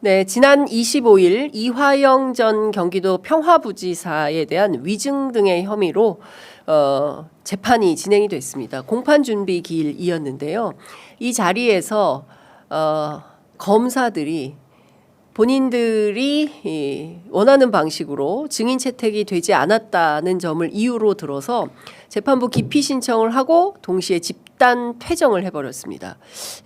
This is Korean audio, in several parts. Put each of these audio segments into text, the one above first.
네, 지난 25일 이화영 전 경기도 평화부지사에 대한 위증 등의 혐의로 재판이 진행이 됐습니다. 공판 준비 기일이었는데요. 이 자리에서 검사들이 본인들이 원하는 방식으로 증인 채택이 되지 않았다는 점을 이유로 들어서 재판부 기피 신청을 하고 동시에 집단 퇴정을 해버렸습니다.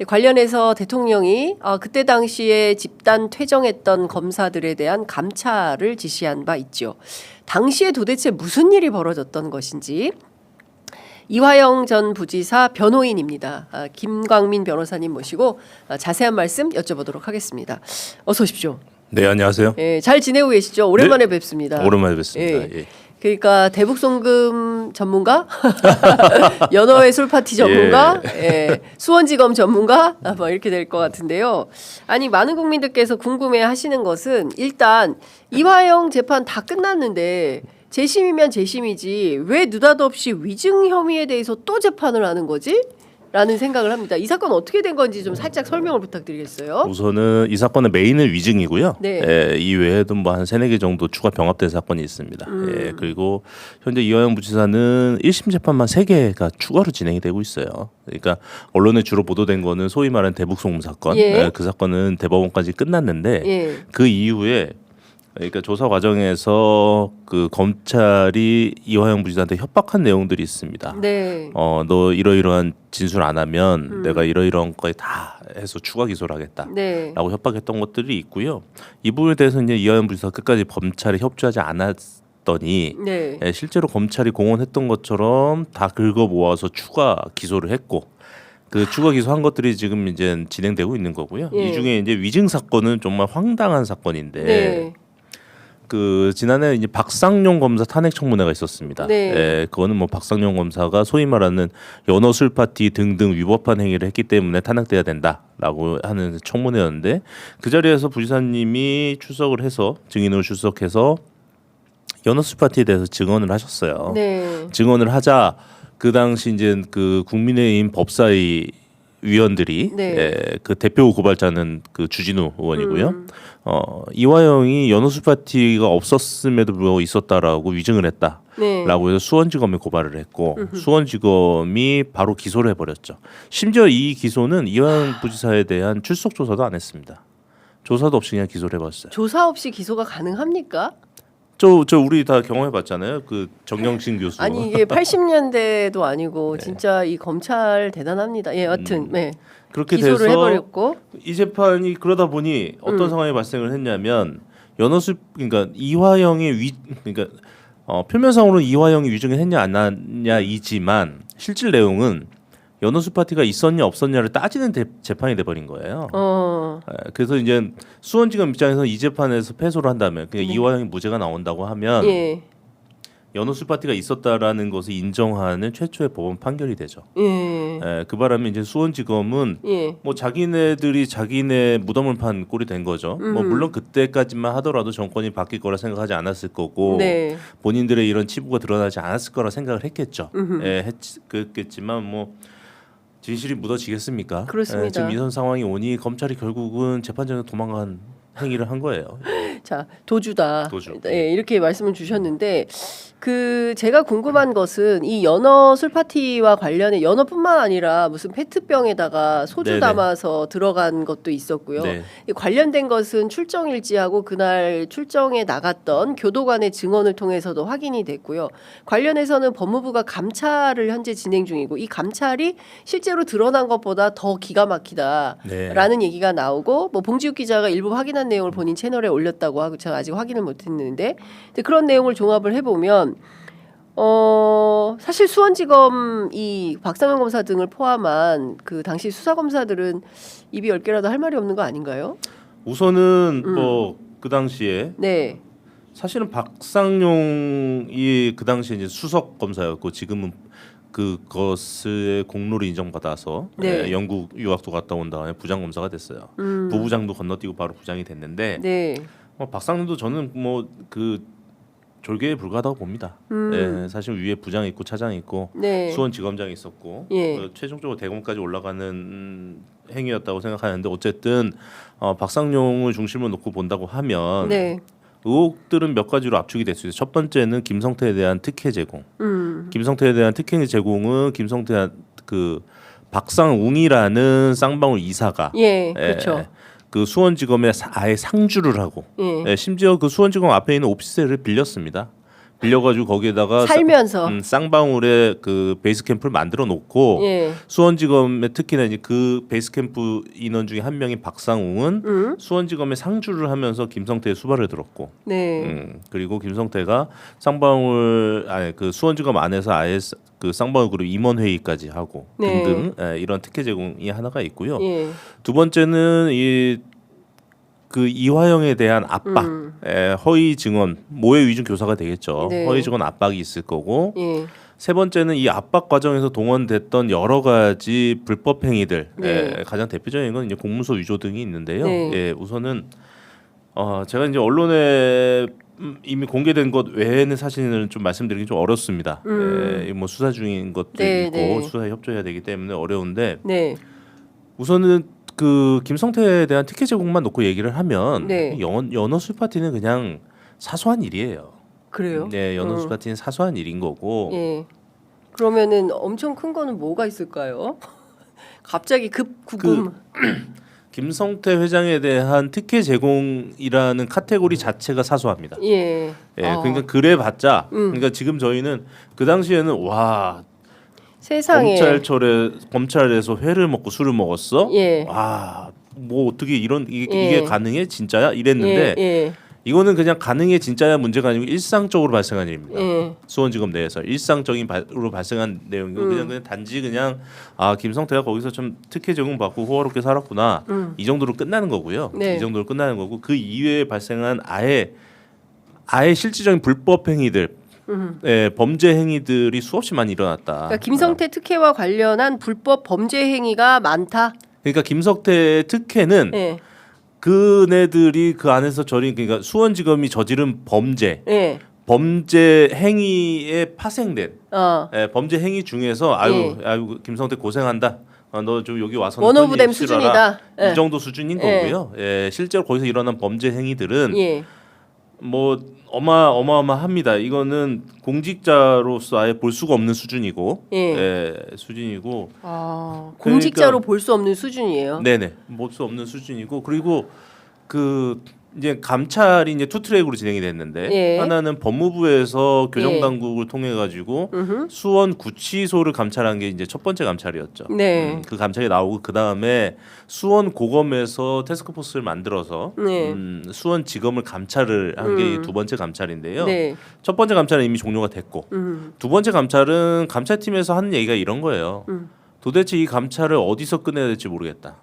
관련해서 대통령이 그때 당시에 집단 퇴정했던 검사들에 대한 감찰을 지시한 바 있죠. 당시에 도대체 무슨 일이 벌어졌던 것인지 이화영 전 부지사 변호인입니다. 김광민 변호사님 모시고 자세한 말씀 여쭤보도록 하겠습니다. 어서 오십시오. 네, 안녕하세요. 예, 잘 지내고 계시죠? 오랜만에 뵙습니다. 오랜만에 뵙습니다. 예. 예. 그러니까 대북송금 전문가, 연어회 술파티 전문가, 예, 수원지검 전문가, 뭐 이렇게 될 것 같은데요. 아니 많은 국민들께서 궁금해하시는 것은 일단 이화영 재판 다 끝났는데 재심이면 재심이지 왜 느닷없이 위증 혐의에 대해서 또 재판을 하는 거지? 라는 생각을 합니다. 이 사건 어떻게 된 건지 좀 살짝 설명을 부탁드리겠어요. 우선은 이 사건의 메인은 위증이고요. 네. 예, 이 외에도 뭐 한 3-4개 정도 추가 병합된 사건이 있습니다. 예, 그리고 현재 이화영 부지사는 1심 재판만 3개가 추가로 진행이 되고 있어요. 그러니까 언론에 주로 보도된 거는 소위 말하는 대북송금 사건. 예. 예, 그 사건은 대법원까지 끝났는데 예. 그 이후에 그러니까 조사 과정에서 그 검찰이 이화영 부지사한테 협박한 내용들이 있습니다. 네. 너 이러이러한 진술 안 하면 내가 이러이러한 거에 다 해서 추가 기소를 하겠다라고 네. 협박했던 것들이 있고요. 이 부분에 대해서 이제 이화영 부지사 끝까지 검찰에 협조하지 않았더니 네. 실제로 검찰이 공언했던 것처럼 다 긁어 모아서 추가 기소를 했고. 그 추가 기소한 것들이 지금 이제 진행되고 있는 거고요. 예. 이 중에 이제 위증 사건은 정말 황당한 사건인데 네. 그 지난해 이제 박상용 검사 탄핵 청문회가 있었습니다. 네. 예, 그거는 뭐 박상용 검사가 소위 말하는 연어 술 파티 등등 위법한 행위를 했기 때문에 탄핵돼야 된다라고 하는 청문회였는데 그 자리에서 부지사님이 출석을 해서 증인으로 출석해서 연어 술 파티에 대해서 증언을 하셨어요. 네. 증언을 하자 그 당시 이제 그 국민의힘 법사위 위원들이 네. 그 대표 고발자는 그 주진우 의원이고요. 이화영이 연호수 파티가 없었음에도 불구하고 있었다라고 위증을 했다라고 네. 해서 수원지검에 고발을 했고 수원지검이 바로 기소를 해버렸죠. 심지어 이 기소는 이화영 부지사에 대한 출석 조사도 안 했습니다. 조사도 없이 그냥 기소를 해봤어요. 조사 없이 기소가 가능합니까? 저 우리 다 경험해봤잖아요. 그 정경심 교수. 아니 이게 80년대도 아니고 진짜 이 검찰 대단합니다. 예, 여튼 네. 그렇게 기소를 돼서 해버렸고 이 재판이 그러다 보니 어떤 상황이 발생을 했냐면 연어수 그러니까 이화영의 그러니까 표면상으로는 이화영이 위증을 했냐 안 했냐이지만 실질 내용은 연어수 파티가 있었냐 없었냐를 따지는 재판이 돼버린 거예요. 그래서 이제 수원지검 입장에서 이 재판에서 패소를 한다면 그러니까 이화영이 무죄가 나온다고 하면 예. 연어수 파티가 있었다라는 것을 인정하는 최초의 법원 판결이 되죠. 예. 그 바람에 이제 수원지검은 예. 뭐 자기네들이 자기네 무덤을 판 꼴이 된 거죠. 뭐 물론 그때까지만 하더라도 정권이 바뀔 거라 생각하지 않았을 거고 네. 본인들의 이런 치부가 드러나지 않았을 거라 생각을 했겠죠. 그랬겠지만 뭐 진실이 묻어지겠습니까? 그렇습니다. 지금 이런 상황이 오니 검찰이 결국은 재판장에 도망간 행위를 한 거예요. 자, 도주다. 도주. 예, 이렇게 말씀을 주셨는데 그 제가 궁금한 것은 이 연어 술 파티와 관련해 연어뿐만 아니라 무슨 페트병에다가 소주 네네. 담아서 들어간 것도 있었고요. 네. 이 관련된 것은 출정 일지하고 그날 출정에 나갔던 교도관의 증언을 통해서도 확인이 됐고요. 관련해서는 법무부가 감찰을 현재 진행 중이고 이 감찰이 실제로 드러난 것보다 더 기가 막히다라는 네. 얘기가 나오고 뭐 봉지욱 기자가 일부 확인한 내용을 본인 채널에 올렸다고 하고 제가 아직 확인을 못했는데 그런 내용을 종합을 해보면 사실 수원지검 이 박상현 검사 등을 포함한 그 당시 수사 검사들은 입이 10개라도 할 말이 없는 거 아닌가요? 우선은 뭐 그 당시에 네. 사실은 박상용이 그 당시에 이제 수석 검사였고 지금은 그것의 공로를 인정받아서 네. 영국 유학도 갔다 온 다음에 부장 검사가 됐어요. 부부장도 건너뛰고 바로 부장이 됐는데 네. 박상용도 저는 뭐 그 졸개에 불과하다고 봅니다. 사실 위에 부장 있고 차장 있고 네. 수원지검장이 있었고 예. 최종적으로 대검까지 올라가는 행위였다고 생각하는데 어쨌든 박상용을 중심으로 놓고 본다고 하면 네. 의혹들은 몇 가지로 압축이 될 수 있어요. 첫 번째는 김성태에 대한 특혜 제공. 김성태에 대한 특혜 제공은 김성태 그 박상웅이라는 쌍방울 이사가 예, 그렇죠. 그 수원지검에 아예 상주를 하고 심지어 그 수원지검 앞에 있는 오피스텔을 빌렸습니다. 빌려가지고 거기에다가 살면서 쌍방울의 그 베이스 캠프를 만들어 놓고 예. 수원지검에 특히나 이제 그 베이스 캠프 인원 중에 한 명인 박상웅은 수원지검에 상주를 하면서 김성태의 수발을 들었고, 네. 그리고 김성태가 그 수원지검 안에서 아예 그 쌍방울 그룹 임원 회의까지 하고 네. 등등 이런 특혜 제공이 하나가 있고요. 예. 두 번째는 그 이화영에 대한 압박, 허위 증언, 모해 위증 교사가 되겠죠. 네. 허위 증언 압박이 있을 거고, 예. 세 번째는 이 압박 과정에서 동원됐던 여러 가지 불법 행위들, 네. 가장 대표적인 건 이제 공문서 위조 등이 있는데요. 네. 예, 우선은 제가 이제 언론에 이미 공개된 것 외에는 사실은 좀 말씀드리기 좀 어렵습니다. 뭐 수사 중인 것도 네, 있고 네. 수사에 협조해야 되기 때문에 어려운데 네. 우선은 그 김성태에 대한 특혜 제공만 놓고 얘기를 하면 네. 연어술 파티는 그냥 사소한 일이에요. 그래요? 네, 연어술 파티는 사소한 일인 거고. 예. 그러면은 엄청 큰 거는 뭐가 있을까요? 갑자기 급 구금. 김성태 회장에 대한 특혜 제공이라는 카테고리 자체가 사소합니다. 예. 그러니까 그래봤자, 그러니까 지금 저희는 그 당시에는 와 세상에. 검찰에서 회를 먹고 술을 먹었어? 예. 와, 뭐 어떻게 이게 예. 가능해? 진짜야? 이랬는데 예. 예. 이거는 그냥 가능해 진짜야 문제가 아니고 일상적으로 발생한 일입니다. 예. 수원지검 내에서 일상적으로 발생한 내용이고 그냥 단지 그냥 김성태가 거기서 좀 특혜 제공 받고 호화롭게 살았구나 이 정도로 끝나는 거고요. 네. 이 정도로 끝나는 거고 그 이외에 발생한 아예 실질적인 불법 행위들, 범죄 행위들이 수없이 많이 일어났다. 그러니까 김성태 특혜와 관련한 불법 범죄 행위가 많다. 그러니까 김성태 특혜는 예. 그네들이 그 안에서 그러니까 수원지검이 저지른 범죄 행위에 파생된 범죄 행위 중에서 아유 김성태 고생한다. 너 좀 여기 와서 원오브댐 수준이다. 이 정도 수준인 거고요. 실제로 거기서 일어난 범죄 행위들은 예. 뭐 어마어마합니다. 이거는 공직자로서 아예 볼 수가 없는 수준이고, 수준이고. 공직자로 그러니까, 볼 수 없는 수준이에요. 네네, 볼 수 없는 수준이고, 그리고 그 이제 감찰이 이제 투 트랙으로 진행이 됐는데 하나는 법무부에서 교정당국을 통해 가지고 수원 구치소를 감찰한 게 이제 첫 번째 감찰이었죠. 네. 그 감찰이 나오고 그 다음에 수원 고검에서 태스크포스를 만들어서 수원 지검을 감찰을 한 게 두 번째 감찰인데요. 네. 첫 번째 감찰은 이미 종료가 됐고 두 번째 감찰은 감찰팀에서 하는 얘기가 이런 거예요. 도대체 이 감찰을 어디서 끝내야 될지 모르겠다.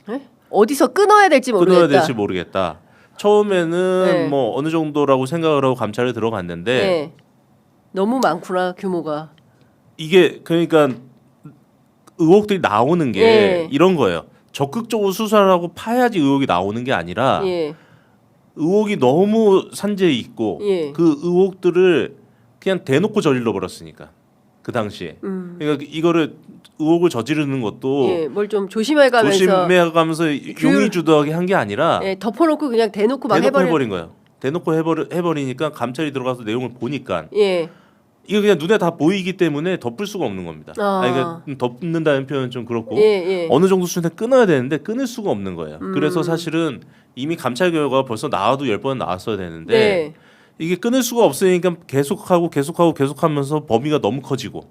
네? 어디서 끊어야 될지 모르겠다. 끊어야 될지 모르겠다. 처음에는 뭐 어느 정도라고 생각을 하고 감찰에 들어갔는데 너무 많구나 규모가. 이게 그러니까 의혹들이 나오는 게 이런 거예요. 적극적으로 수사를 하고 파야지 의혹이 나오는 게 아니라 의혹이 너무 산재해 있고 그 의혹들을 그냥 대놓고 저질러 버렸으니까 그 당시에. 그러니까 이거를 의혹을 저지르는 것도 뭘 좀 조심해가면서 용의주도하게 한 게 아니라 덮어놓고 그냥 대놓고 막 해버린 거예요. 대놓고 해버리니까 감찰이 들어가서 내용을 보니까 이거 그냥 눈에 다 보이기 때문에 덮을 수가 없는 겁니다. 그러니까 덮는다는 표현은 좀 그렇고 어느 정도 수준에 끊어야 되는데 끊을 수가 없는 거예요. 그래서 사실은 이미 감찰 결과가 벌써 나와도 10번 나왔어야 되는데 이게 끊을 수가 없으니까 계속하면서 범위가 너무 커지고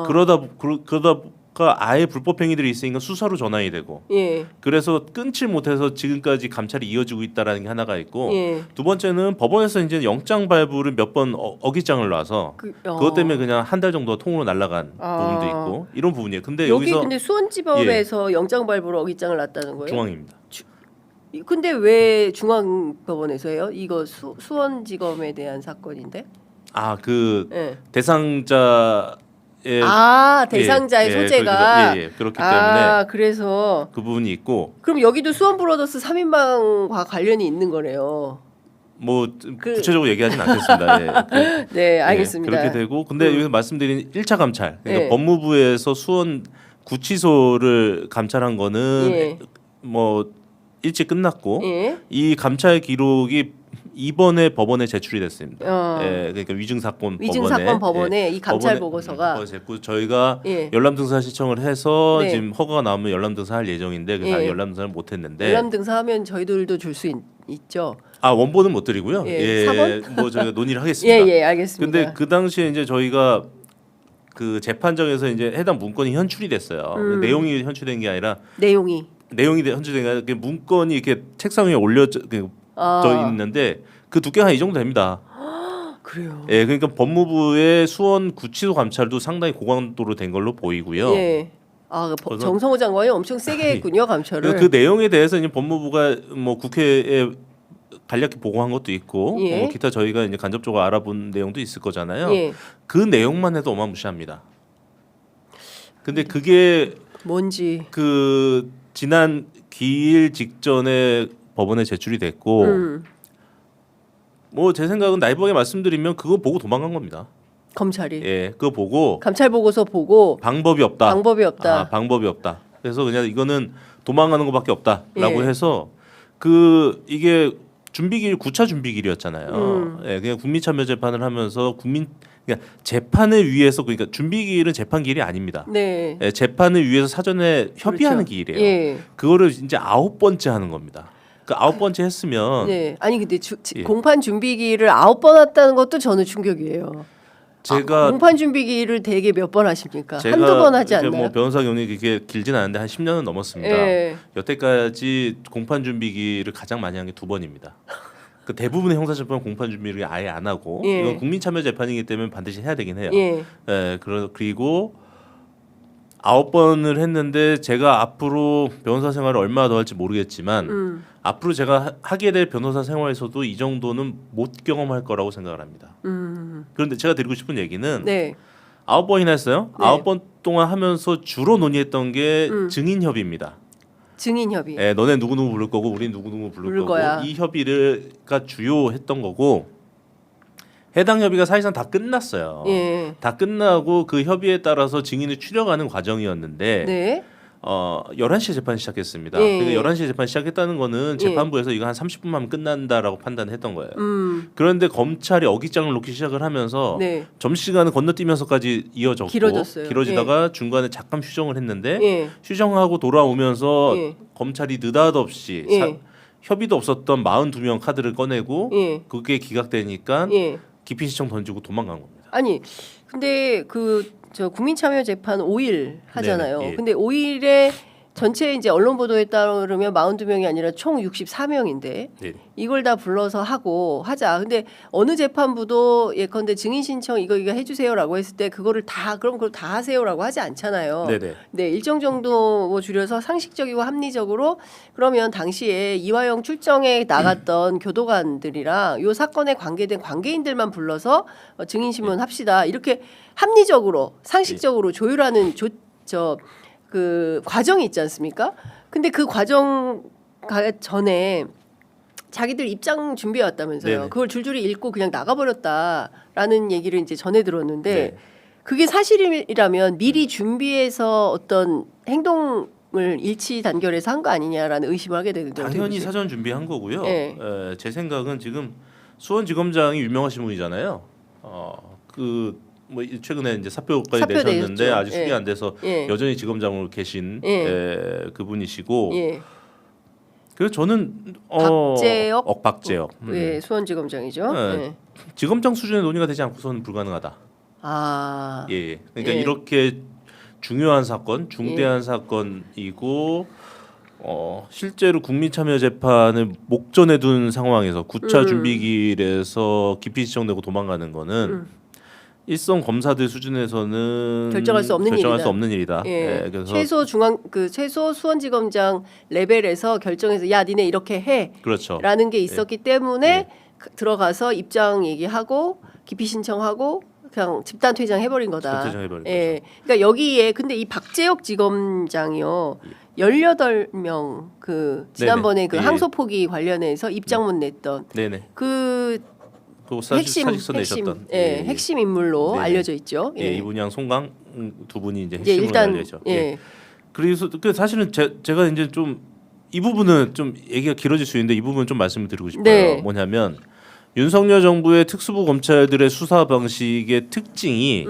그러다가 아예 불법 행위들이 있으니까 수사로 전환이 되고 그래서 끊지 못해서 지금까지 감찰이 이어지고 있다라는 게 하나가 있고 두 번째는 법원에서 이제 영장 발부를 몇 번 어깃장을 놔서 그것 때문에 그냥 한 달 정도 통으로 날아간 부분도 있고 이런 부분이에요. 근데 여기서 근데 수원지법에서 영장 발부로 어깃장을 놨다는 거예요? 중앙입니다. 근데 왜 중앙법원에서 해요? 이거 수원지검에 대한 사건인데? 그 대상자 대상자의 소재가 그렇기 때문에 그래서 그 부분이 있고 그럼 여기도 수원 브로더스 3인방과 관련이 있는 거네요. 뭐 구체적으로 얘기하진 않겠습니다. 네, 알겠습니다. 그렇게 되고 근데 여기서 말씀드린 1차 감찰 그러니까 법무부에서 수원 구치소를 감찰한 거는 예. 뭐 일찍 끝났고 예. 이 감찰 기록이 이번에 법원에 제출이 됐습니다. 어. 예, 그러니까 위증사건 위증사건 법원에 이 감찰 법원에, 보고서가 법원에 됐고 저희가 예. 열람등사 신청을 해서 네. 지금 허가가 나오면 열람등사할 예정인데 그래서 예. 열람등사를 못했는데 열람등사하면 저희들도 줄 수 있죠. 아 원본은 못 드리고요. 예, 사본? 뭐 저희가 논의를 하겠습니다. 예, 알겠습니다. 근데 그 당시에 이제 저희가 그 재판정에서 이제 해당 문건이 현출이 됐어요. 내용이 현출된 게 아니라 내용이 현출된 게 아니라 그 문건이 이렇게 책상 위에 올려져 있는데 그 두께가 한 이 정도 됩니다. 그래요. 예, 그러니까 법무부의 수원 구치소 감찰도 상당히 고강도로 된 걸로 보이고요. 예. 아, 그래서- 정성호 장관이 엄청 세게 했군요 감찰을. 그래서 그 내용에 대해서 이제 법무부가 뭐 국회에 간략히 보고한 것도 있고 예. 뭐 기타 저희가 이제 간접적으로 알아본 내용도 있을 거잖아요. 예. 그 내용만 해도 어마무시합니다. 근데 그게 뭔지. 그 지난 기일 직전에 법원에 제출이 됐고 뭐 제 생각은 나이브하게 말씀드리면 그거 보고 도망간 겁니다. 검찰이 예, 그거 보고 감찰 보고서 보고 방법이 없다. 방법이 없다. 아, 방법이 없다. 그래서 그냥 이거는 도망가는 것밖에 없다라고 예. 해서 그 이게 준비기일 9차 준비기일이었잖아요. 예, 그냥 국민참여재판을 하면서 그러니까 재판을 위해서 그러니까 준비기일은 재판기일이 아닙니다. 네. 예, 재판을 위해서 사전에 협의하는 그렇죠. 기일이에요. 예. 그거를 이제 9번째 하는 겁니다. 그 9번째 했으면 네. 아니 근데 예. 공판 준비기일을 9번 했다는 것도 저는 충격이에요. 제가 공판 준비기일을 대개 몇 번 하십니까? 제가 한두 번 하지 이렇게 않나요? 뭐 변호사 경력이 그렇게 길진 않은데 한 10년은 넘었습니다. 예. 여태까지 공판 준비기를 가장 많이 한 게 2번입니다. 그 대부분의 형사재판 공판 준비를 아예 안 하고 예. 이건 국민참여재판이기 때문에 반드시 해야 되긴 해요. 예. 예, 그리고 9번을 했는데 제가 앞으로 변호사 생활을 얼마나 더 할지 모르겠지만 앞으로 제가 하게 될 변호사 생활에서도 이 정도는 못 경험할 거라고 생각을 합니다. 그런데 제가 드리고 싶은 얘기는 네. 9번이나 했어요. 네. 9번 동안 하면서 주로 논의했던 게 증인 협의입니다. 증인 협의. 예, 너네 누구 누구 부를 거고 우린 누구 누구 부를 부를 거고 거야. 이 협의가 주요했던 거고 해당 협의가 사실상 다 끝났어요. 예. 다 끝나고 그 협의에 따라서 증인을 추려가는 과정이었는데 네. 11시에 재판 시작했습니다. 예. 그러니까 11시에 재판 시작했다는 거는 예. 재판부에서 이거 한 30분만 하면 끝난다라고 판단했던 거예요. 그런데 검찰이 어깃장을 놓기 시작을 하면서 네. 점심시간을 건너뛰면서까지 이어졌고 길어졌어요. 길어지다가 중간에 잠깐 휴정을 했는데 예. 휴정하고 돌아오면서 예. 검찰이 느닷없이 예. 협의도 없었던 42명 카드를 꺼내고 예. 그게 기각되니까 예. 기피 신청 던지고 도망간 겁니다. 아니 근데 저 국민참여재판 5일 하잖아요. 네네, 예. 근데 5일에 전체 이제 언론 보도에 따르면 42명이 아니라 총 64명인데 네. 이걸 다 불러서 하고 하자. 근데 어느 재판부도 예컨대 증인 신청 이거 해주세요라고 했을 때 그거를 다 그럼 그걸 다 하세요라고 하지 않잖아요. 네네. 네, 일정 정도 뭐 줄여서 상식적이고 합리적으로 그러면 당시에 이화영 출정에 나갔던 교도관들이랑 요 사건에 관계된 관계인들만 불러서 증인 신문 합시다. 이렇게 합리적으로 상식적으로 조율하는 그 과정이 있지 않습니까? 근데 그 과정 전에 자기들 입장 준비해 왔다면서요. 네네. 그걸 줄줄이 읽고 그냥 나가버렸다라는 얘기를 이제 전해 들었는데 네. 그게 사실이라면 미리 준비해서 어떤 행동을 일치 단결해서 한 거 아니냐라는 의심을 하게 되는데 어떻게 당연히 보세요? 사전 준비한 거고요. 네. 제 생각은 지금 수원지검장이 유명하신 분이잖아요. 뭐 최근에 이제 사표까지 사표 내셨는데 내셨죠. 아직 수리 예. 안 돼서 예. 여전히 지검장으로 계신 예. 그분이시고 예, 그래서 저는 박재혁 예, 수원지검장이죠. 네. 예. 지검장 수준의 논의가 되지 않고서는 불가능하다. 아, 예. 그러니까 예. 이렇게 중요한 사건, 중대한 사건이고 실제로 국민참여재판을 목전에 둔 상황에서 9차 준비기일에서 기피 신청되고 도망가는 거는 일선 검사들 수준에서는 결정할 수 없는 일이다. 예. 예, 그래서 최소 수원지검장 레벨에서 결정해서 야 니네 이렇게 해라는 그렇죠. 게 있었기 때문에 들어가서 입장 얘기하고 기피 신청하고 그냥 집단 퇴장 해버린 거다. 집단 퇴장해버린 예. 그러니까 여기에 근데 이 박재혁 지검장이요 18명 그 지난번에 네네. 그 예. 항소 포기 관련해서 입장문 냈던 네네. 그 그 사직서 내셨던 핵심 인물로 네네. 알려져 있죠. 예, 이분이 한 송강 두 분이 이제 이제 핵심으로 일단 알려져. 예. 그래서 사실은 제가 이제 좀 이 부분은 좀 얘기가 길어질 수 있는데 이 부분은 좀 말씀을 드리고 싶어요. 네. 뭐냐면 윤석열 정부의 특수부 검찰들의 수사 방식의 특징이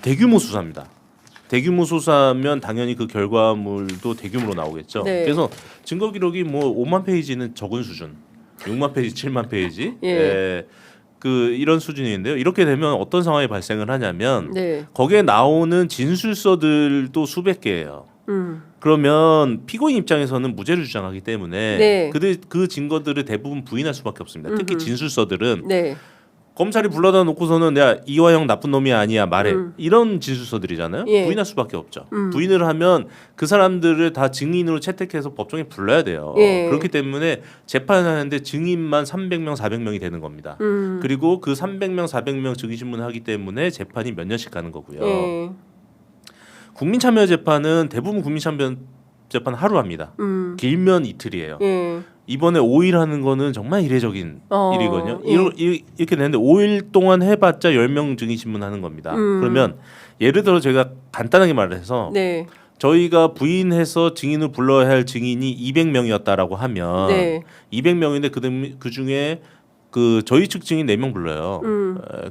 대규모 수사입니다. 대규모 수사면 당연히 그 결과물도 대규모로 나오겠죠. 네. 그래서 증거 기록이 뭐 5만 페이지는 적은 수준, 6만 페이지, 7만 페이지, 예. 그 이런 수준인데요. 이렇게 되면 어떤 상황이 발생을 하냐면 네. 거기에 나오는 진술서들도 수백 개예요. 그러면 피고인 입장에서는 무죄를 주장하기 때문에 네. 그 증거들을 대부분 부인할 수밖에 없습니다. 특히 진술서들은 네. 검찰이 불러다 놓고서는 내가 이화영 나쁜 놈이 아니야 말해 이런 진술서들이잖아요. 예. 부인할 수밖에 없죠. 부인을 하면 그 사람들을 다 증인으로 채택해서 법정에 불러야 돼요. 예. 그렇기 때문에 재판하는데 증인만 300명, 400명이 되는 겁니다. 그리고 그 300명, 400명 증인신문을 하기 때문에 재판이 몇 년씩 가는 거고요. 예. 국민참여재판은 대부분 국민참여재판 하루 합니다. 길면 이틀이에요. 예. 이번에 5일 하는 거는 정말 이례적인 일이거든요. 예. 이렇게 되는데 5일 동안 해봤자 10명 증인신문 하는 겁니다. 그러면 예를 들어 제가 간단하게 말해서 네. 저희가 부인해서 증인을 불러야 할 증인이 200명이었다라고 하면 네. 200명인데 그 중에 그 저희 측 증인 4명 불러요.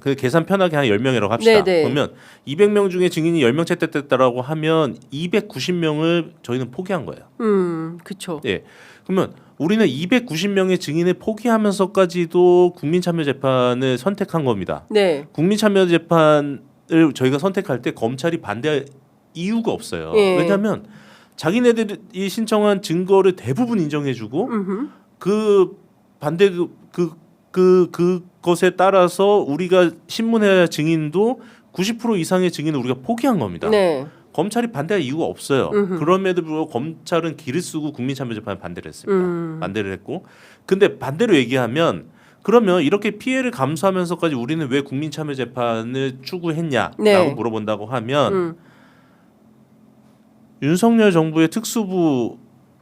그 계산 편하게 한 10명이라고 합시다. 네네. 그러면 200명 중에 증인이 10명 채택됐다라고 하면 290명을 저희는 포기한 거예요. 그렇죠. 예. 그러면 우리는 290명의 증인을 포기하면서까지도 국민참여재판을 선택한 겁니다. 네. 국민참여재판을 저희가 선택할 때 검찰이 반대할 이유가 없어요. 예. 왜냐하면 자기네들이 신청한 증거를 대부분 인정해주고 그 반대 그것에 따라서 우리가 신문해야 할 증인도 90% 이상의 증인을 우리가 포기한 겁니다. 네. 검찰이 반대할 이유가 없어요. 그럼에도 불구하고 검찰은 기를 쓰고 국민참여재판에 반대를 했습니다. 반대를 했고, 근데 반대로 얘기하면 그러면 이렇게 피해를 감수하면서까지 우리는 왜 국민참여재판을 추구했냐라고 네. 물어본다고 하면 윤석열 정부의 특수부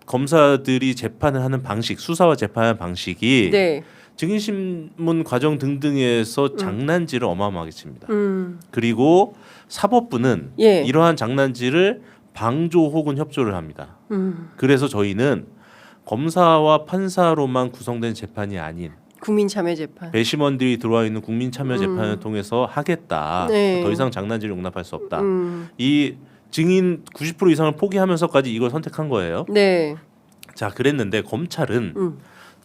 검사들이 재판을 하는 방식, 수사와 재판하는 방식이 네. 증인신문 과정 등등에서 장난질을 어마어마하게 칩니다. 그리고 사법부는 예. 이러한 장난질을 방조 혹은 협조를 합니다. 그래서 저희는 검사와 판사로만 구성된 재판이 아닌 국민참여재판. 배심원들이 들어와 있는 국민참여재판을 통해서 하겠다. 네. 더 이상 장난질을 용납할 수 없다. 이 증인 90% 이상을 포기하면서까지 이걸 선택한 거예요. 네. 자, 그랬는데 검찰은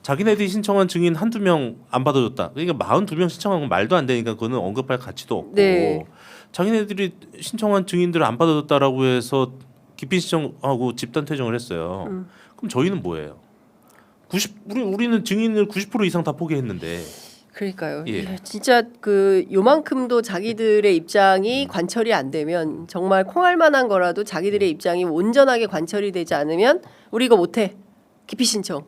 자기네들이 신청한 증인 한두 명 안 받아줬다. 그러니까 42명 신청한 건 말도 안 되니까 그거는 언급할 가치도 없고 네. 자기네들이 신청한 증인들을 안 받아줬다라고 해서 기피 신청하고 집단 퇴정을 했어요. 그럼 저희는 뭐예요? 우리는 증인을 90% 이상 다 포기했는데 그러니까요. 예. 진짜 그 요만큼도 자기들의 입장이 관철이 안 되면 정말 콩알만한 거라도 자기들의 입장이 온전하게 관철이 되지 않으면 우리 이거 못해. 기피 신청,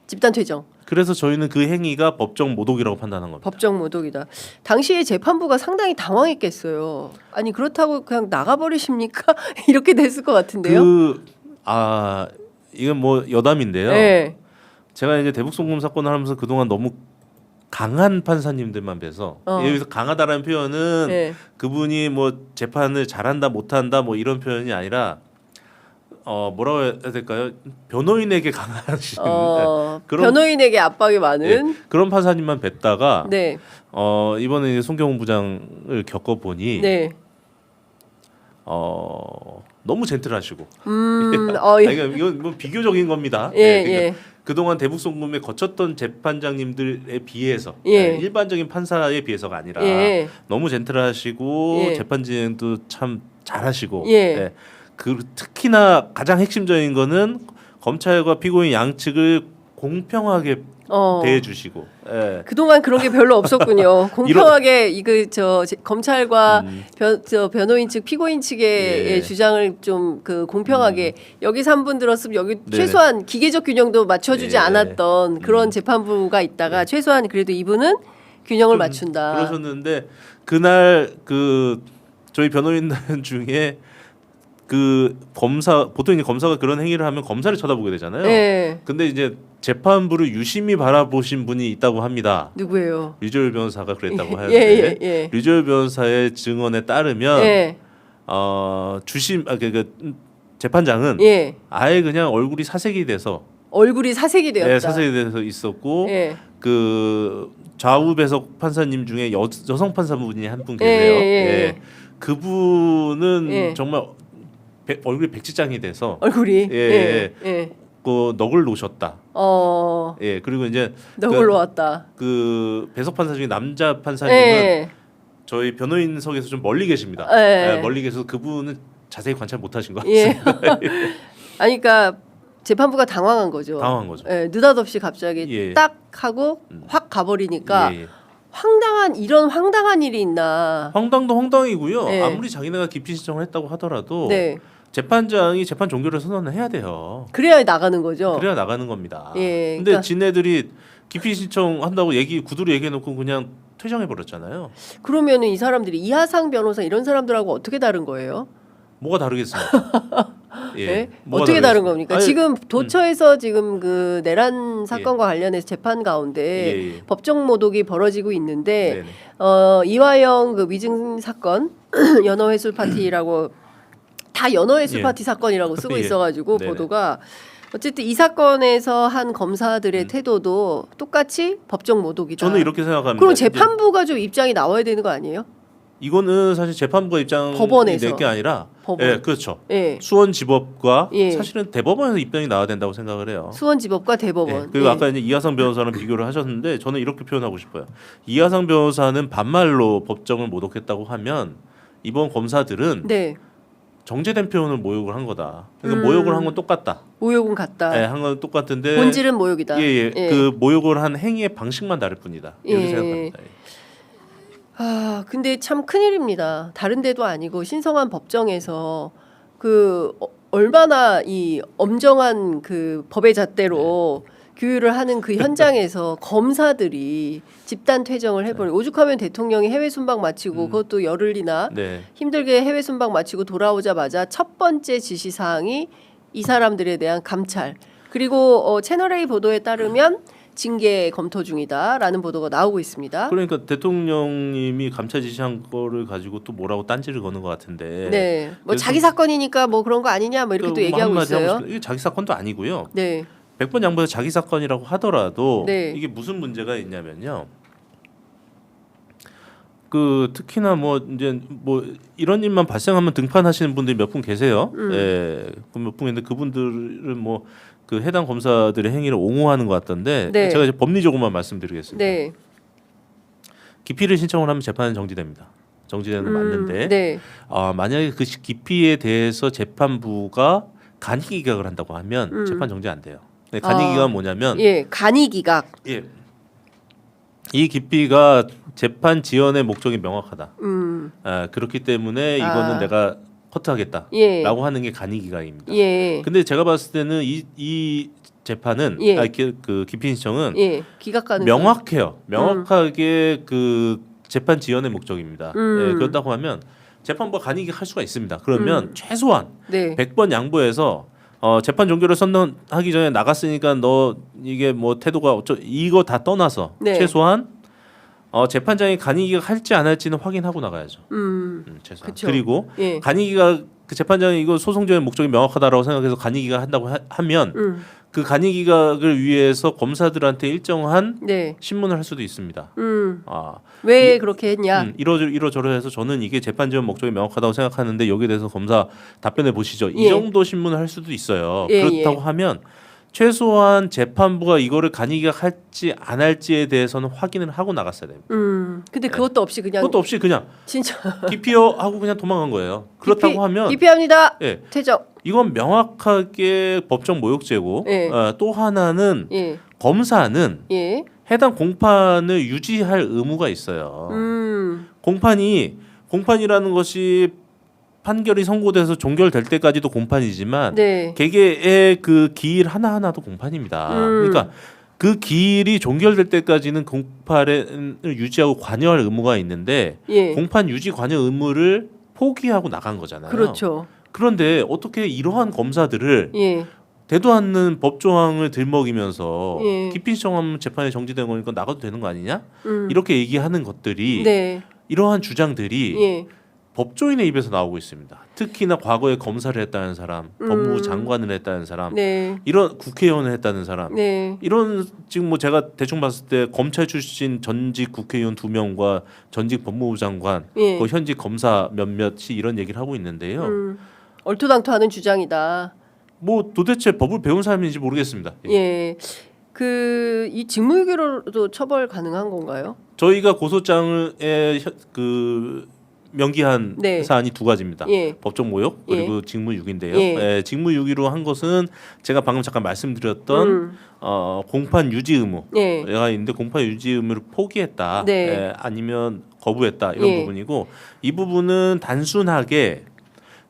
집단 퇴정. 그래서 저희는 그 행위가 법정 모독이라고 판단한 겁니다. 법정 모독이다. 당시에 재판부가 상당히 당황했겠어요. 아니 그렇다고 그냥 나가버리십니까? 이렇게 됐을 것 같은데요. 이건 뭐 여담인데요. 네. 제가 이제 대북송금 사건을 하면서 그동안 너무 강한 판사님들만 뵈서 여기서 강하다라는 표현은 네. 그분이 뭐 재판을 잘한다 못한다 뭐 이런 표현이 아니라 뭐라고 해야 될까요? 변호인에게 강하신 그런 변호인에게 압박이 많은. 예, 그런 판사님만 뵀다가 네. 이번에 이제 송경훈 부장을 겪어보니 네. 너무 젠틀하시고 예. 이건 뭐 비교적인 겁니다. 예, 그러니까 예. 그동안 대북송금에 거쳤던 재판장님들에 비해서 예. 일반적인 판사에 비해서가 아니라 예. 너무 젠틀하시고 예. 재판 진행도 참 잘하시고 예. 특히나 가장 핵심적인 거는 검찰과 피고인 양측을 공평하게 대해주시고 그동안 그런 게 별로 없었군요. 공평하게 검찰과 변호인 측, 피고인 측의 주장을 좀 그 공평하게 여기서 한 분 들었으면 여기 최소한 기계적 균형도 맞춰주지 않았던 그런 재판부가 있다가 최소한 그래도 이분은 균형을 맞춘다. 그러셨는데 그날 그 저희 변호인단 중에 그 검사 보통 이제 검사가 그런 행위를 하면 검사를 쳐다보게 되잖아요. 예. 근데 이제 재판부를 유심히 바라보신 분이 있다고 합니다. 누구예요? 류재열 변호사가 그랬다고 하는데 예. 류재열 변호사의 증언에 따르면 예. 주심 그 재판장은 예. 아예 그냥 얼굴이 사색이 돼서 얼굴이 사색이 되었다. 네, 사색이 돼서 있었고 예. 그 좌우 배석 판사님 중에 여성 판사분이 한 분 계세요. 예. 그분은 예. 정말 얼굴이 백지장이 돼서 얼굴이 예. 그 넋을 놓으셨다. 예. 그리고 이제 넋을 놓았다. 그 배석 판사 중에 남자 판사님은 예. 저희 변호인석에서 좀 멀리 계십니다. 예. 예, 멀리 계셔서 그분은 자세히 관찰 못하신 것 예. 같습니다. 아니 그러니까 재판부가 당황한 거죠. 당황한 거죠. 예, 느닷없이 갑자기 예. 딱 하고 확 가버리니까 예. 이런 황당한 일이 있나. 황당도 황당이고요. 네. 아무리 자기네가 기피 신청을 했다고 하더라도 네. 재판장이 재판 종결을 선언을 해야 돼요. 그래야 나가는 거죠. 그래야 나가는 겁니다. 예, 근데 그러니까- 지네들이 기피 신청한다고 구두로 얘기해놓고 그냥 퇴장해 버렸잖아요. 그러면은 이 사람들이 이하상 변호사 이런 사람들하고 어떻게 다른 거예요? 뭐가 다르겠습니까? 예, 예? 뭐가 어떻게 다른 다르겠습니까? 겁니까? 아니, 지금 도처에서 지금 그 내란 사건과 관련해서 재판 가운데 예. 법정 모독이 벌어지고 있는데 네네. 이화영 그 위증 사건 연어회술 파티라고 다 연어회술 예. 파티 사건이라고 쓰고 예. 있어가지고 네네. 보도가 어쨌든 이 사건에서 한 검사들의 태도도 똑같이 법정 모독이다. 저는 이렇게 생각합니다. 그럼 이제 재판부가 좀 입장이 나와야 되는 거 아니에요? 이거는 사실 재판부가 입장이 법원에서. 낼 게 아니라 법원. 예, 그렇죠. 예. 수원지법과 예. 사실은 대법원에서 입장이 나와야 된다고 생각을 해요. 수원지법과 예, 대법원. 그리고 예. 아까 이제 이하상 변호사랑 비교를 하셨는데 저는 이렇게 표현하고 싶어요. 이하상 변호사는 반말로 법정을 모독했다고 하면 이번 검사들은 네. 정제된 표현을 모욕을 한 거다. 그러니까 모욕을 한 건 똑같다. 모욕은 같다. 예, 한 건 똑같은데 본질은 모욕이다. 예. 예. 그 모욕을 한 행위의 방식만 다를 뿐이다. 이렇게 예. 생각합니다. 근데 참 큰일입니다. 다른 데도 아니고 신성한 법정에서 그 얼마나 이 엄정한 그 법의 잣대로 규율을 하는 그 현장에서 검사들이 집단 퇴정을 해버려. 오죽하면 대통령이 해외 순방 마치고 그것도 열흘이나 네. 힘들게 해외 순방 마치고 돌아오자마자 첫 번째 지시 사항이 이 사람들에 대한 감찰. 그리고 채널 A 보도에 따르면 징계 검토 중이다라는 보도가 나오고 있습니다. 그러니까 대통령님이 감찰 지시한 거를 가지고 또 뭐라고 딴지를 거는 것 같은데. 네, 뭐 그래서 자기 사건이니까 뭐 그런 거 아니냐, 뭐 이렇게 또 얘기하고 한마디 하고 있어요. 싶어요. 이게 자기 사건도 아니고요. 네, 100번 양보해서 자기 사건이라고 하더라도 네. 이게 무슨 문제가 있냐면요. 그 특히나 뭐 이제 뭐 이런 일만 발생하면 등판하시는 분들이 몇 분 계세요. 예, 몇 분 있는데 그분들은 뭐 그 해당 검사들의 행위를 옹호하는 것 같던데 네. 제가 이제 법리적으로만 말씀드리겠습니다. 네, 기피를 신청을 하면 재판은 정지됩니다. 정지되는 건 맞는데 네, 만약에 그 기피에 대해서 재판부가 간이 기각을 한다고 하면 재판 정지 안 돼요. 네, 간이 기각은 뭐냐면 예, 간이 기각. 예. 이 기피가 재판 지연의 목적이 명확하다. 그렇기 때문에 이거는 내가 커트하겠다라고 예. 하는 게 간이 기각입니다. 예, 근데 제가 봤을 때는 이 재판은 예. 그 기피 신청은 예, 기각 가능. 명확해요. 명확하게 그 재판 지연의 목적입니다. 예, 그렇다고 하면 재판부가 간이기할 수가 있습니다. 그러면 최소한 네, 100번 양보해서 재판 종결을 선언하기 전에 나갔으니까 너 이게 뭐 태도가 이거 다 떠나서 네. 최소한 재판장이 간이기가 할지 안 할지는 확인하고 나가야죠. 최소한. 그쵸. 그리고 예, 간이기가 그 재판장이 이거 소송전의 목적이 명확하다라고 생각해서 간이기가 한다고 하면 그 간이기각을 위해서 검사들한테 일정한 네, 신문을 할 수도 있습니다. 왜 그렇게 했냐? 이러저러해서 저는 이게 재판 지원 목적이 명확하다고 생각하는데 여기에 대해서 검사 답변해 보시죠. 이 예. 정도 신문을 할 수도 있어요. 예, 그렇다고 하면 최소한 재판부가 이거를 간이기각 할지 안 할지에 대해서는 확인을 하고 나갔어야 됩니다. 근데 그것도 없이 그냥 그것도 없이 그냥 진짜 기피요 하고 그냥 도망간 거예요. 그렇다고 하면 기피합니다. 예, 퇴정. 이건 명확하게 법정 모욕죄고 예. 또 하나는 예, 검사는 예, 해당 공판을 유지할 의무가 있어요. 공판이라는 것이 판결이 선고돼서 종결될 때까지도 공판이지만 네, 개개의 그 기일 하나하나도 공판입니다. 그러니까 그 기일이 종결될 때까지는 공판을 유지하고 관여할 의무가 있는데 예, 공판 유지 관여 의무를 포기하고 나간 거잖아요. 그렇죠. 그런데 어떻게 이러한 검사들을 예. 되도 않는 법 조항을 들먹이면서 예. 기피 신청하면 재판이 정지된 거니까 나가도 되는 거 아니냐? 이렇게 얘기하는 것들이 네. 이러한 주장들이 예. 법조인의 입에서 나오고 있습니다. 특히나 과거에 검사를 했다는 사람, 법무부 장관을 했다는 사람, 네. 이런 국회의원을 했다는 사람, 네. 이런 지금 뭐 제가 대충 봤을 때 검찰 출신 전직 국회의원 2명과 전직 법무부 장관, 예. 그 현직 검사 몇몇이 이런 얘기를 하고 있는데요. 얼토당토하는 주장이다. 뭐 도대체 법을 배운 사람인지 모르겠습니다. 예. 예. 이 직무유기로도 처벌 가능한 건가요? 저희가 고소장에 그 명기한 네. 사안이 두 가지입니다. 예. 법정 모욕 그리고 직무유기인데요. 예. 예, 직무유기로 한 것은 제가 방금 잠깐 말씀드렸던 공판 유지 예. 의무가 있는데 공판 유지 의무를 포기했다, 네. 예, 아니면 거부했다 이런 예. 부분이고 이 부분은 단순하게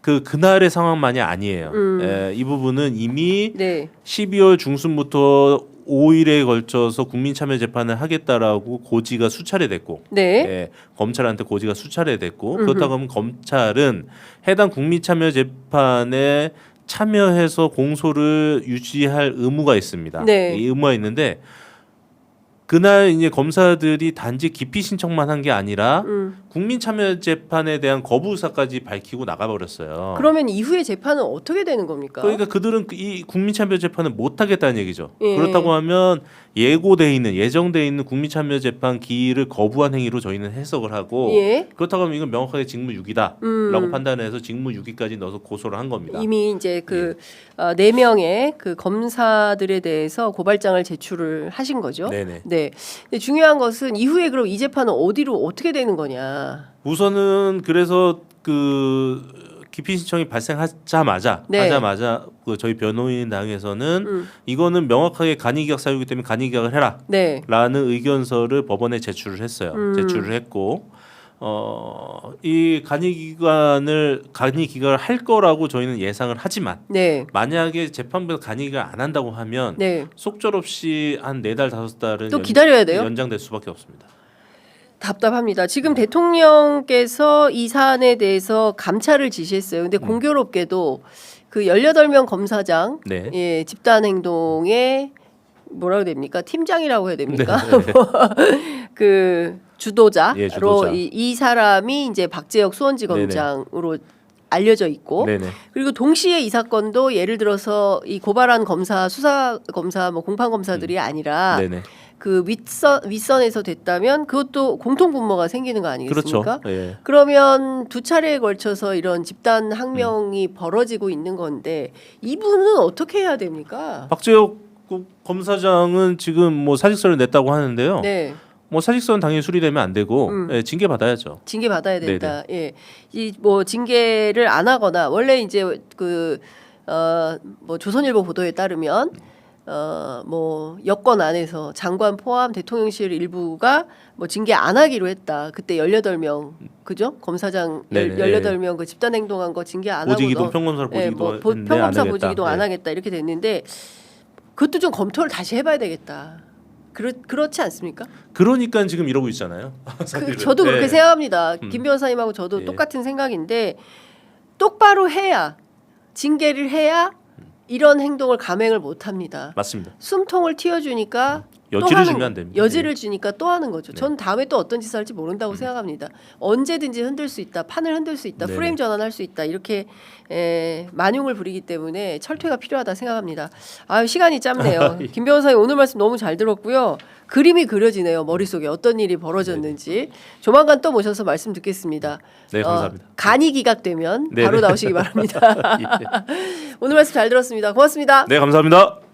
그날의 상황만이 아니에요. 예, 이 부분은 이미 네. 12월 중순부터 5일에 걸쳐서 국민참여재판을 하겠다라고 고지가 수차례 됐고, 네. 예, 검찰한테 고지가 수차례 됐고, 그렇다고 하면 검찰은 해당 국민참여재판에 참여해서 공소를 유지할 의무가 있습니다. 네. 이 의무가 있는데 그날 이제 검사들이 단지 기피 신청만 한 게 아니라 국민참여재판에 대한 거부 의사까지 밝히고 나가버렸어요. 그러면 이후에 재판은 어떻게 되는 겁니까? 그러니까 그들은 이 국민참여재판을 못 하겠다는 얘기죠. 예. 그렇다고 하면 예정돼 있는 국민참여재판 기일을 거부한 행위로 저희는 해석을 하고 예. 그렇다고 하면 이건 명확하게 직무유기다라고 판단해서 직무유기까지 넣어서 고소를 한 겁니다. 이미 이제 네 명의 그 검사들에 대해서 고발장을 제출을 하신 거죠. 네네. 네. 근데 중요한 것은 이후에 그럼 이 재판은 어디로 어떻게 되는 거냐? 우선은 그래서 기피 신청이 발생하자마자 네. 저희 변호인당에서는 이거는 명확하게 간이기각 사유이기 때문에 간이기각을 해라. 네. 라는 의견서를 법원에 제출을 했어요. 제출을 했고 이 간이기각을 할 거라고 저희는 예상을 하지만 네. 만약에 재판부에서 간이기각을 안 한다고 하면 네. 속절없이 한 4달 5달은 또 기다려야 돼요? 연장될 수밖에 없습니다. 답답합니다. 지금 대통령께서 이 사안에 대해서 감찰을 지시했어요. 근데 공교롭게도 그 18명 검사장 네. 예, 집단 행동의 뭐라고 됩니까? 팀장이라고 해야 됩니까? 네. 그 주도자로 예, 주도자. 이 사람이 이제 박재혁 수원지검장으로 알려져 있고 네네. 그리고 동시에 이 사건도 예를 들어서 이 고발한 검사, 수사 검사, 뭐 공판 검사들이 아니라 네네. 그 윗선에서 됐다면 그것도 공통 분모가 생기는 거 아니겠습니까? 그렇죠. 예. 그러면 두 차례에 걸쳐서 이런 집단 항명이 벌어지고 있는 건데 이분은 어떻게 해야 됩니까? 박재혁 검사장은 지금 뭐 사직서를 냈다고 하는데요. 네, 뭐 사직서는 당연히 수리되면 안 되고 예, 징계 받아야죠. 징계 받아야 된다. 예, 이 뭐 징계를 안 하거나 원래 이제 뭐 조선일보 보도에 따르면 뭐 여권 안에서 장관 포함 대통령실 일부가 뭐 징계 안 하기로 했다. 그때 18명 그죠? 검사장 네네. 18명 그 집단 행동한 거 징계 안 보직이동 하고 평검사를 보직이동 뭐 했는데 안 평검사 하겠다. 보직이동 안 예. 하겠다 이렇게 됐는데 그것도 좀 검토를 다시 해봐야 되겠다. 그렇지 않습니까? 그러니까 지금 이러고 있잖아요. 저도 네. 그렇게 생각합니다. 김 변호사님하고 저도 예. 똑같은 생각인데 똑바로 해야 징계를 해야 이런 행동을 감행을 못합니다. 맞습니다. 숨통을 틔워주니까 또 여지를 하는 주면 안 됩니다. 여지를 주니까 또 하는 거죠. 전 다음에 또 어떤 짓을 할지 모른다고 생각합니다. 언제든지 흔들 수 있다. 판을 흔들 수 있다. 네네. 프레임 전환할 수 있다. 이렇게 만용을 부리기 때문에 철퇴가 필요하다 생각합니다. 아유 시간이 짧네요. 김 변호사님 오늘 말씀 너무 잘 들었고요. 그림이 그려지네요. 머릿속에 어떤 일이 벌어졌는지. 조만간 또 모셔서 말씀 듣겠습니다. 네, 감사합니다. 간이 기각되면 네네. 바로 나오시기 바랍니다. 예. 오늘 말씀 잘 들었습니다. 고맙습니다. 네, 감사합니다.